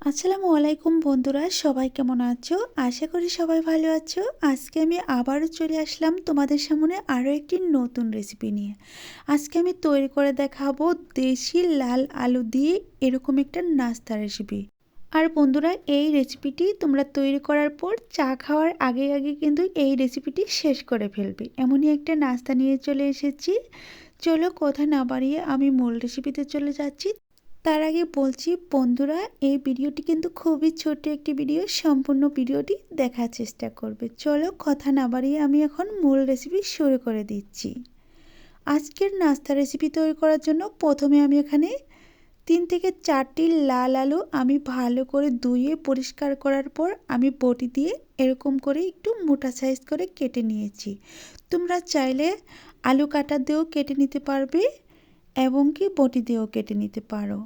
আসসালামু আলাইকুম বন্ধুরা, সবাই কেমন আছো? আশা করি সবাই ভালো আছো। আজকে আমি আবারও চলে আসলাম তোমাদের সামনে আরও একটি নতুন রেসিপি নিয়ে। আজকে আমি তৈরি করে দেখাবো দেশি লাল আলু দিয়ে এরকম একটা নাস্তা রেসিপি। আর বন্ধুরা, এই রেসিপিটি তোমরা তৈরি করার পর চা খাওয়ার আগে আগে কিন্তু এই রেসিপিটি শেষ করে ফেলবে, এমনই একটা নাস্তা নিয়ে চলে এসেছি। চলো কথা না বাড়িয়ে আমি মূল রেসিপিতে চলে যাচ্ছি। তার আগে বলছি বন্ধুরা, এই ভিডিওটি কিন্তু খুবই ছোট একটি ভিডিও, সম্পূর্ণ ভিডিওটি দেখার চেষ্টা করবে। চলো কথা না বাড়িয়ে আমি এখন মূল রেসিপি শুরু করে দিচ্ছি। আজকের নাস্তা রেসিপি তৈরি করার জন্য প্রথমে আমি এখানে 3 থেকে 4টি লাল আলু আমি ভালো করে ধুয়ে পরিষ্কার করার পর আমি বটি দিয়ে এরকম করে একটু মোটা সাইজ করে কেটে নিয়েছি। তোমরা চাইলে আলু কাটা দিয়েও কেটে নিতে পারবে এবং কি বটি দিয়েও কেটে নিতে পারো।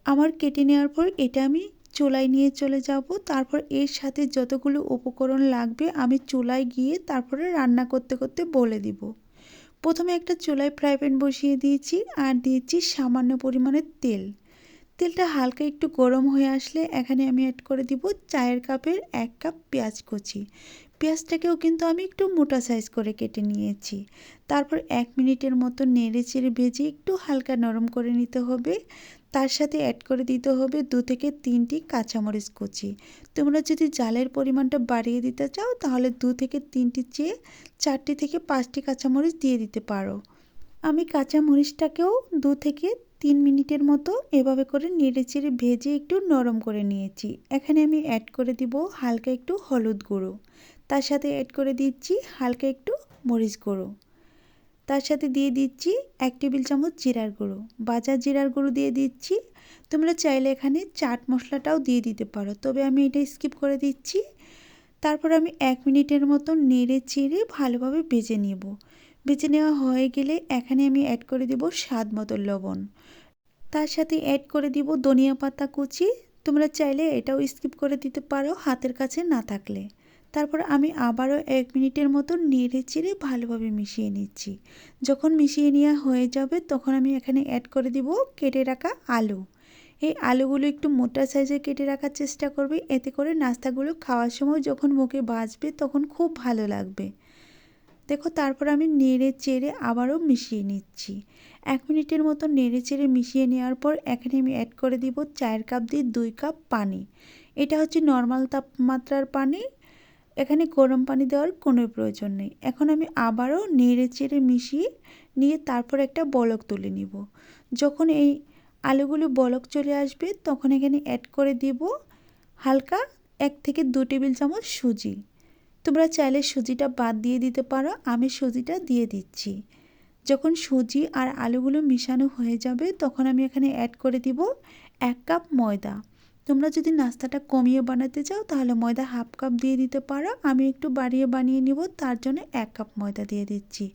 আমার কেটে নেওয়ার পর এটা আমি চুলায় নিয়ে চলে যাব। তারপর এর সাথে যতগুলো উপকরণ লাগবে আমি চুলায় গিয়ে তারপরে রান্না করতে করতে বলে দিব। প্রথমে একটা চুলায় ফ্রাই প্যান বসিয়ে দিয়েছি আর দিয়েছি সামান্য পরিমাণের তেল। তেলটা হালকা একটু গরম হয়ে আসলে এখানে আমি অ্যাড করে দিব চায়ের কাপের 1 কাপ পেঁয়াজ কুচি। পেঁয়াজটাকেও কিন্তু আমি একটু মোটা সাইজ করে কেটে নিয়েছি। তারপর 1 মিনিটের মতো নেড়ে চেড়ে ভেজে একটু হালকা নরম করে নিতে হবে। তার সাথে অ্যাড করে দিতে হবে 2 থেকে 3টি কাঁচামরিচ কুচি। তোমরা যদি জালের পরিমাণটা বাড়িয়ে দিতে চাও তাহলে 2 থেকে 3টি চেয়ে 4টি থেকে 5টি কাঁচামরিচ দিয়ে দিতে পারো। আমি কাঁচামরিচটাকেও 2 থেকে 3 মিনিটের মতো এভাবে করে নেড়ে চেড়ে ভেজে একটু নরম করে নিয়েছি। এখানে আমি অ্যাড করে দিব হালকা একটু হলুদ গুঁড়ো, তার সাথে অ্যাড করে দিচ্ছি হালকা একটু মরিচ গুঁড়ো, তার সাথে দিয়ে দিচ্ছি 1 টেবিল চামচ জিরার গুঁড়ো, ভাজা জিরার গুঁড়ো দিয়ে দিচ্ছি। তোমরা চাইলে এখানে চাট মশলাটাও দিয়ে দিতে পারো, তবে আমি এটা স্কিপ করে দিচ্ছি। তারপর আমি 1 মিনিটের মতো নেড়ে চেড়ে ভালোভাবে ভেজে নেব। ভেজে নেওয়া হয়ে গেলে এখানে আমি অ্যাড করে দেব স্বাদ মতো লবণ, তার সাথে অ্যাড করে দিব ধনিয়া পাতা কুচি। তোমরা চাইলে এটাও স্কিপ করে দিতে পারো হাতের কাছে না থাকলে। তারপর আমি আবারও 1 মিনিটের মতো নেড়ে চেড়ে ভালোভাবে মিশিয়ে নিচ্ছি। যখন মিশিয়ে নেওয়া হয়ে যাবে তখন আমি এখানে অ্যাড করে দিব কেটে রাখা আলু। এই আলুগুলো একটু মোটা সাইজে কেটে রাখার চেষ্টা করবে, এতে করে নাস্তাগুলো খাওয়ার সময় যখন মুখে বাজবে তখন খুব ভালো লাগবে। দেখো, তারপর আমি নেড়ে চেড়ে আবারও মিশিয়ে নিচ্ছি। 1 মিনিটের মতো নেড়ে চেড়ে মিশিয়ে নেওয়ার পর এখানে আমি অ্যাড করে দিব চায়ের কাপ দিয়ে 2 কাপ পানি। এটা হচ্ছে নর্মাল তাপমাত্রার পানি, এখানে গরম পানি দেওয়ার কোনো প্রয়োজন নেই। এখন আমি আবারও নেড়ে চেড়ে মিশিয়ে নিয়ে তারপর একটা বলক তুলে নিব। যখন এই আলুগুলো বলক চলে আসবে তখন এখানে অ্যাড করে দিব হালকা 1 থেকে 2 টেবিল চামচ সুজি। তোমরা চাইলে সুজিটা বাদ দিয়ে দিতে পারো, আমি সুজিটা দিয়ে দিচ্ছি। যখন সুজি আর আলুগুলো মিশানো হয়ে যাবে তখন আমি এখানে অ্যাড করে দিব 1 কাপ ময়দা। তোমরা যদি নাস্তাটা কমিয়ে বানাতে চাও তাহলে ময়দা হাফ কাপ দিয়ে দিতে পারো, আমি একটু বাড়িয়ে বানিয়ে নিব তার জন্য 1 কাপ ময়দা দিয়ে দিচ্ছি।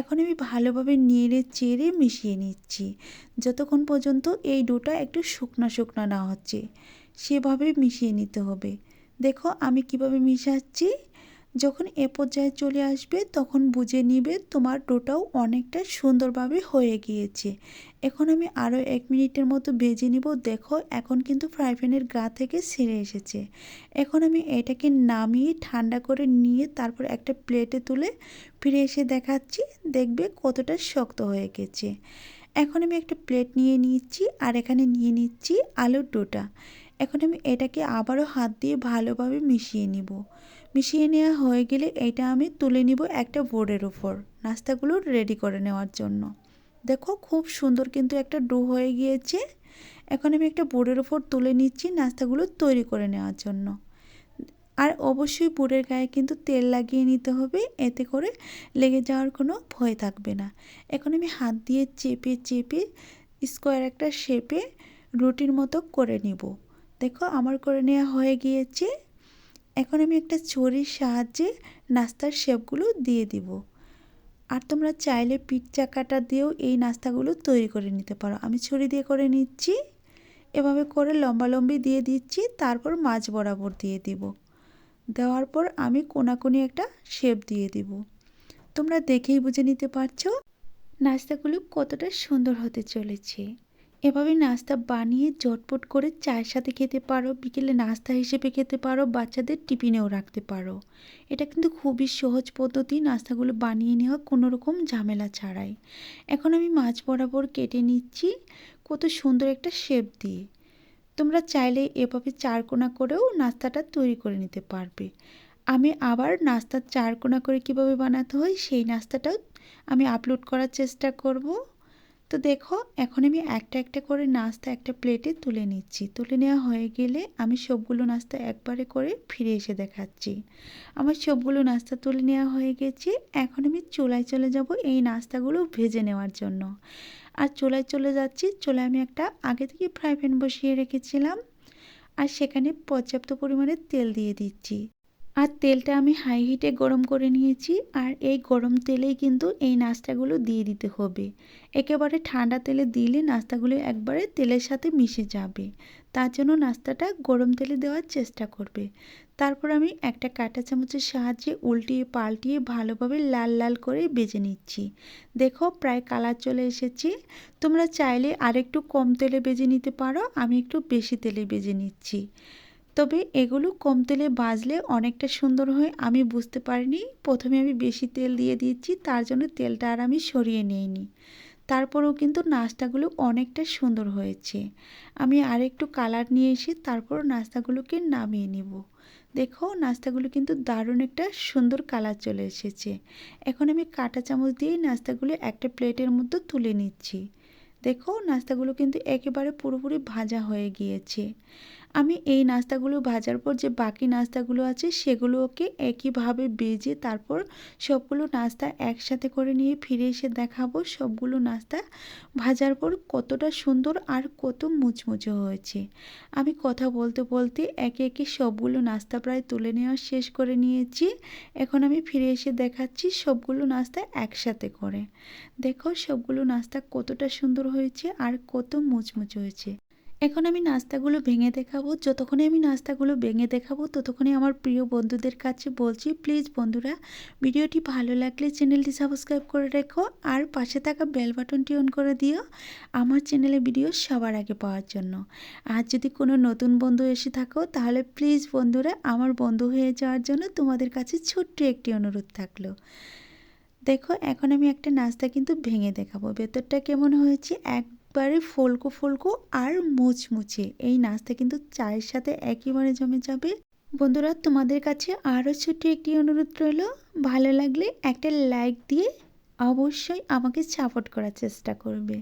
এখন আমি ভালোভাবে নেড়ে চেড়ে মিশিয়ে নিচ্ছি যতক্ষণ পর্যন্ত এই ডোটা একটু শুকনো শুকনো না হচ্ছে, সেভাবে মিশিয়ে নিতে হবে। দেখো আমি কিভাবে মিশাচ্ছি। যখন এ পর্যায়ে চলে আসবে তখন বুঝে নিবে তোমার ডোটাও অনেকটা সুন্দরভাবে হয়ে গিয়েছে। এখন আমি আরও 1 মিনিটের মতো ভেজে নিব। দেখো এখন কিন্তু ফ্রাই প্যানের গা থেকে ছেড়ে এসেছে। এখন আমি এটাকে নামিয়ে ঠান্ডা করে নিয়ে তারপর একটা প্লেটে তুলে ফিরে এসে দেখাচ্ছি, দেখবে কতটা শক্ত হয়ে গেছে। এখন আমি একটা প্লেট নিয়ে নিচ্ছি আর এখানে নিয়ে নিচ্ছি আলুর ডোটা। এখন আমি এটাকে আবারও হাত দিয়ে ভালোভাবে মিশিয়ে নিব। মিশিয়ে নেওয়া হয়ে গেলে এটা আমি তুলে নিব একটা বোর্ডের উপর নাস্তাগুলো রেডি করে নেওয়ার জন্য। দেখো খুব সুন্দর কিন্তু একটা ডো হয়ে গিয়েছে। এখন আমি একটা বোর্ডের উপর তুলে নিচ্ছি নাস্তাগুলো তৈরি করে নেওয়ার জন্য। আর অবশ্যই বোর্ডের গায়ে কিন্তু তেল লাগিয়ে নিতে হবে, এতে করে লেগে যাওয়ার কোনো ভয় থাকবে না। এখন আমি হাত দিয়ে চেপে চেপে স্কোয়ার একটা শেপে রুটির মতো করে নিব। দেখো আমার করে নেওয়া হয়ে গিয়েছে। এখন আমি একটা ছুরির সাহায্যে নাস্তার শেপগুলো দিয়ে দিব। আর তোমরা চাইলে পিৎজা কাটা দিয়েও এই নাস্তাগুলো তৈরি করে নিতে পারো। আমি ছুরি দিয়ে করে নিচ্ছি, এভাবে করে লম্বালম্বি দিয়ে দিচ্ছি, তারপর মাঝ বরাবর দিয়ে দিব। দেওয়ার পর আমি কোনাকুনি একটা শেপ দিয়ে দিব। তোমরা দেখেই বুঝে নিতে পারছো নাস্তাগুলো কতটা সুন্দর হতে চলেছে। এভাবে নাস্তা বানিয়ে ঝটপট করে চায়ের সাথে খেতে পারো, বিকেলে নাস্তা হিসেবে খেতে পারো, বাচ্চাদের টিফিনেও রাখতে পারো। এটা কিন্তু খুবই সহজ পদ্ধতি, নাস্তাগুলো বানিয়ে নেওয়া কোনো রকম ঝামেলা ছাড়াই। এখন আমি মাঝ বরাবর কেটে নিচ্ছি কত সুন্দর একটা শেপ দিয়ে। তোমরা চাইলে এভাবে চারকোনা করেও নাস্তাটা তৈরি করে নিতে পারবে। আমি আবার নাস্তার চারকোনা করে কিভাবে বানাতে হয় সেই নাস্তাটাও আমি আপলোড করার চেষ্টা করব। তো দেখো, এখন আমি একটা একটা করে নাস্তা একটা প্লেটে তুলে নিচ্ছি। তুলে নেওয়া হয়ে গেলে আমি সবগুলো নাস্তা একবারে করে ফিরে এসে দেখাচ্ছি। আমার সবগুলো নাস্তা তুলে নেওয়া হয়ে গেছে। এখন আমি চুলায় চলে যাব এই নাস্তাগুলো ভেজে নেওয়ার জন্য। আর চুলায় চলে যাচ্ছি। চুলায় আমি একটা আগে থেকে ফ্রাই প্যান বসিয়ে রেখেছিলাম, আর সেখানে পর্যাপ্ত পরিমাণে তেল দিয়ে দিচ্ছি। আর তেলটা আমি হাই হিটে গরম করে নিয়েছি। আর এই গরম তেলেই কিন্তু এই নাস্তাগুলো দিয়ে দিতে হবে। একেবারে ঠান্ডা তেলে দিলে নাস্তাগুলো একবারে তেলের সাথে মিশে যাবে। তার জন্য নাস্তাটা গরম তেলে দেওয়ার চেষ্টা করবে। তারপর আমি একটা কাঁটা চামচের সাহায্যে উল্টিয়ে পাল্টিয়ে ভালোভাবে লাল লাল করে ভেজে নিচ্ছি। দেখো, প্রায় কালার চলে এসেছে। তোমরা চাইলে আরেকটু কম তেলে ভেজে নিতে পারো, আমি একটু বেশি তেলে ভেজে নিচ্ছি। তবে এগুলো কম তেলে ভাজলে অনেকটা সুন্দর হয়। আমি বুঝতে পারিনি, প্রথমে আমি বেশি তেল দিয়ে দিচ্ছি, তার জন্য তেলটা আর আমি সরিয়ে নিইনি। তারপরেও কিন্তু নাস্তাগুলো অনেকটা সুন্দর হয়েছে। আমি আর একটু কালার নিয়ে এসে তারপর নাস্তাগুলোকে নামিয়ে নিব। দেখো, নাস্তাগুলো কিন্তু দারুণ একটা সুন্দর কালার চলে এসেছে। এখন আমি কাঁটা চামচ দিয়ে নাস্তাগুলো একটা প্লেটের মধ্যে তুলে নিচ্ছি। দেখো, নাস্তাগুলো কিন্তু একেবারে পুরোপুরি ভাজা হয়ে গিয়েছে। আমি এই নাস্তাগুলো ভাজার পর যে বাকি নাস্তাগুলো আছে সেগুলোকে একইভাবে ভেজে তারপর সবগুলো নাস্তা একসাথে করে নিয়ে ফিরে এসে দেখাবো সবগুলো নাস্তা ভাজার পর কতটা সুন্দর আর কত মুচমুচে হয়েছে। আমি কথা বলতে বলতে একে একে সবগুলো নাস্তা প্রায় তুলে নেওয়া শেষ করে নিয়েছি। এখন আমি ফিরে এসে দেখাচ্ছি সবগুলো নাস্তা একসাথে করে। দেখো, সবগুলো নাস্তা কতটা সুন্দর হয়েছে আর কত মুচমুচে হয়েছে। এখন আমি নাস্তাগুলো ভেঙে দেখাবো। যতক্ষণে আমি নাস্তাগুলো ভেঙে দেখাবো ততক্ষণে আমার প্রিয় বন্ধুদের কাছে বলছি, প্লিজ বন্ধুরা, ভিডিওটি ভালো লাগলে চ্যানেলটি সাবস্ক্রাইব করে রেখো আর পাশে থাকা বেল বাটনটি অন করে দিও আমার চ্যানেলে ভিডিও সবার আগে পাওয়ার জন্য। আর যদি কোনো নতুন বন্ধু এসে থাকো তাহলে প্লিজ বন্ধুরা, আমার বন্ধু হয়ে যাওয়ার জন্য তোমাদের কাছে ছোট্ট একটি অনুরোধ থাকলো। দেখো, এখন আমি একটা নাস্তা কিন্তু ভেঙে দেখাবো ভেতরটা কেমন হয়েছে। একবারে ফুলকো ফুলকো আর মুচমুচে এই নাস্তা কিন্তু চায়ের সাথে একেবারে জমে যাবে। বন্ধুরা, তোমাদের কাছে আরও ছোট্ট একটি অনুরোধ রইল, ভালো লাগলে একটা লাইক দিয়ে অবশ্যই আমাকে সাপোর্ট করার চেষ্টা করবে।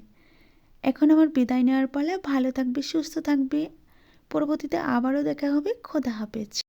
এখন আমার বিদায় নেওয়ার পালা। ভালো থাকবে, সুস্থ থাকবে। পরবর্তীতে আবারও দেখা হবে। খোদা হাফেজ।